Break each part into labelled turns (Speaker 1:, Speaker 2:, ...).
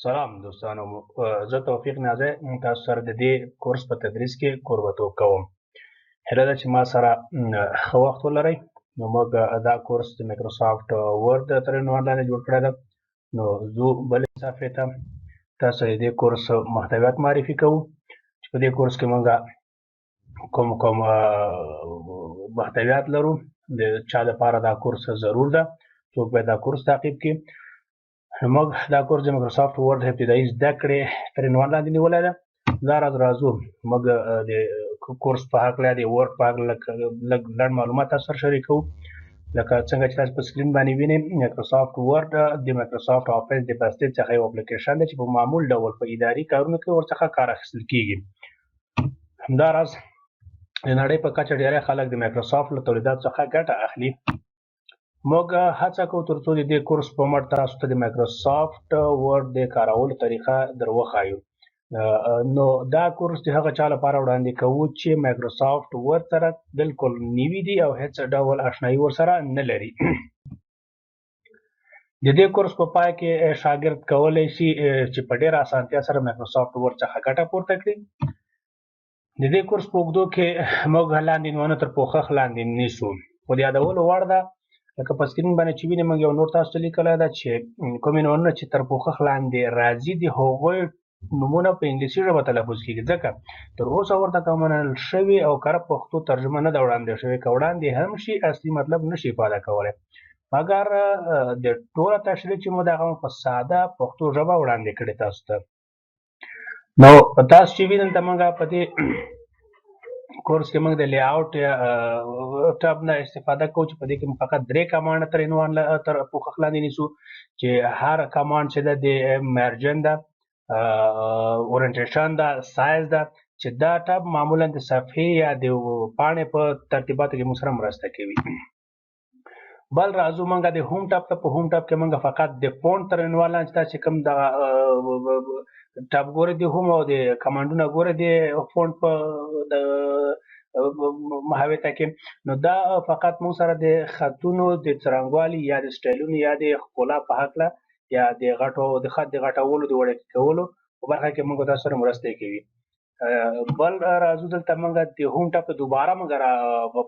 Speaker 1: سلام دوستانو، زه توفیق نازی تاسو سره د دې کورس په تدریس کې کوربتوب کوم. هیله ده چې ما سره ښه وخت ولرئ. نو موږ دا کورس د میکرسافټ ورد تر عنوان لاندې جوړ کړی ده. نو ځو بلې صفحې ته. تاسو د دې کورس محتویات معرفي کوو چې په دې کورس کې موږ کوم محتویات لرو. د چا لپاره دا کورس ضرور ده، څوک باید دا کورس تعقیب کړي. موږ دا کورس د میکرسافټ ورد ابتدایی زده کړې تر عنوان لاندې نیولی ده. دا راځو موږ د کورس په هکله د ورد په هکله لږ لنډ معلومات تاسو سره شریکوو. لکه څنګه چې تاسو په سکرین باندې وینئ، میکرسافټ ورد د میکرسافټ افیس د بستې څخه یو اپلیکیشن دی چې په معمول ډول په اداري کارونو کې ورڅخه کار اخیستل کیږي. همداراز د نړۍ په کچه ډېری خلک د میکرسافټ له تولیداتو څخه ګټه اخلي. موږ هڅه کوو تر څو د دې کورس په مټ تاسو ته د میکرسافټ ورد د کارولو طریقه در وښایو. نو دا کورس د هغه چا لپاره وړاندې کوو چې میکرسافټ ورد سره بالکل نوي دي او هیڅ ډول آشنایي ورسره نه لري. د دې کورس په پای کې شاګرد کولی شي چې په ډېره اسانتیا سره میکرسافټ ورد څخه ګټه پورته کړي. د دې کورس په اوږدو کې موږ لاندې عنوانونه تر پوښښ لاندې نیسو. خو د یادولو وړ ده، لکه په سکرین باندې چې وینئ، موږ یو نوټ تاسو ته لیکلی ده چې کوم عنوانونه چې تر پوښښ لاندې راځي د هغوی نومونه په انګلیسي ژبه تلفظ کېږي، ځکه تر اوسه ورته که منل شوي او کره پښتو ترجمه نه ده وړاندې شوې. که وړاندې هم شي اصلي مطلب نشي افاده کولی، مګر د ټوله تشریح چې مو د هغه په ساده پښتو ژبه وړاندې کړې تاسو ته. نو تاسو چې وینئ دلته موږ په دې کورس کې موږ د لی آوټ ټاب نه استفاده کوو چې په دې کې موږ فقط 3 کمانډ تر عنوان تر پوښښ لاندې نیسو، چې هر کمانډ چې ده د مرجن ده، اورینټیشن ده، سایز ده، چې دا ټاب معمولا د صفحې یا د پاڼې په ترتیباتو کې موږ سره مرسته کوي. بل راځو موږ د هوم ټاب ته. په هوم ټاب کې موږ فقط د فونټ تر عنوان لاندې تاسې کوم دغه ټاب ګورئ د هوم او د کمانډونه ګورئ د فونټ په محوطه کې، نو دا فقط موږ سره د خطونو د څرنګوالي یا د سټایلونو یا د ښکلا په هکله یا د خط د غټولو د وړوکي کولو په برخه کې موږ تاسو سره مرسته کوي. بل راځو دلته موږ د هوم ټاب ته دوباره موږ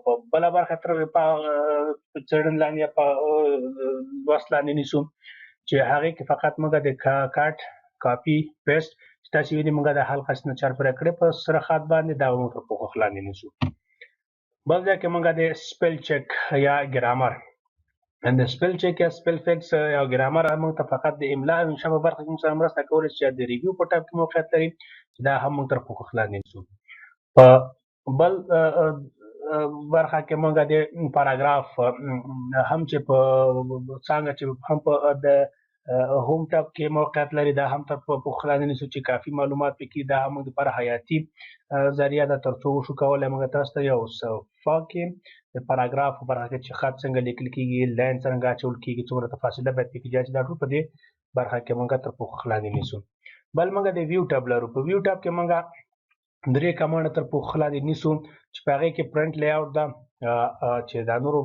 Speaker 1: په بله برخه تر څېړنې لاندې یا په لوست لاندې نیسو، چې هغې کې فقط موږ د کټ کاپي پیسټ چې تاسې وینئ موږ د هر قسم چارج پوره کړې په سره خط باندې، دا موږ تر پوښښ لاندې نیسو. بل ځای کې موږ د سپیل چک یا ګرامر، د سپیل چک یا سپیل فکس یا ګرامر موږ ته فقط د املا او انشا په برخه کې موږ سره مرسته کولی شي، چې د ریویو په ټاب کې موقعیت لري، چې دا هم موږ تر پوښښ لاندې نیسو. په بل برخه کې موږ د پاراګراف هم چې په څانګه چې هم په د هوم ټاب کې موقعیت لري، دا هم تر پوښښ لاندې نیسو چې کافي معلومات پکې. دا هم موږ دپاره حیاتي ذریعه ده تر څو وشو کولی موږ تاسو ته یو صفحه کې د پاراګراف په برخه کې چې خط څنګه لیکل کېږي، لاین څنګه اچول کېږي، څومره فاصله باید پکې جای شي، دا ټول په دې برخه کې موږ تر پوښښ لاندې نیسو. بل موږ د ویو ټاب لرو. په ویو ټاب کې موږ 3 کمانډ تر پوښښ لاندې نیسو، چې په هغې کې پرنټ لی آوټ ده، چې دا نورو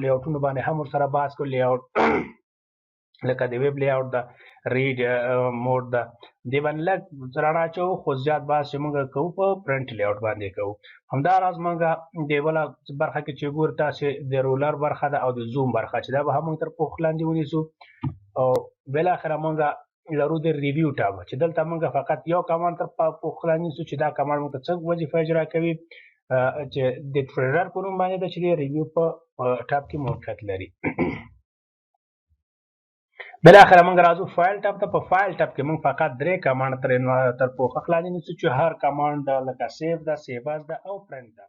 Speaker 1: لی آوټونو باندې هم ورسره بحث کوو. لی آوټ لکه د ویب لی آوټ ده، ریډ موډ ده، دې باندې لږ رڼا اچوو، خو زیات بحث چې موږ کوو په پرنټ لی آوټ باندې کوو. همداراز موږ د بله برخه کې چې ګورو تاسې د رولر برخه ده او د زوم برخه، چې دا به هم موږ تر پوښښ لاندې ونیسو. او بالاخره موږ لرو د ریویو ټاب، چې دلته موږ فقط یو کمانډ تر پوښښ لاندې نیسو، چې دا کمانډ موږ ته څه وظیفه اجرا کوي، چې د ټریلر په نوم باندې ده، چې د ریویو په ټاب کې موقعیت لري. بالاخره موږ راځو فایل ټاب ته. په فایل ټاب کې موږ فقط 3 کمانډ تر پوښښ لاندې نیسو، چې هر کمانډ لکه سیف ده، سیو اس ده او پرنټ ده.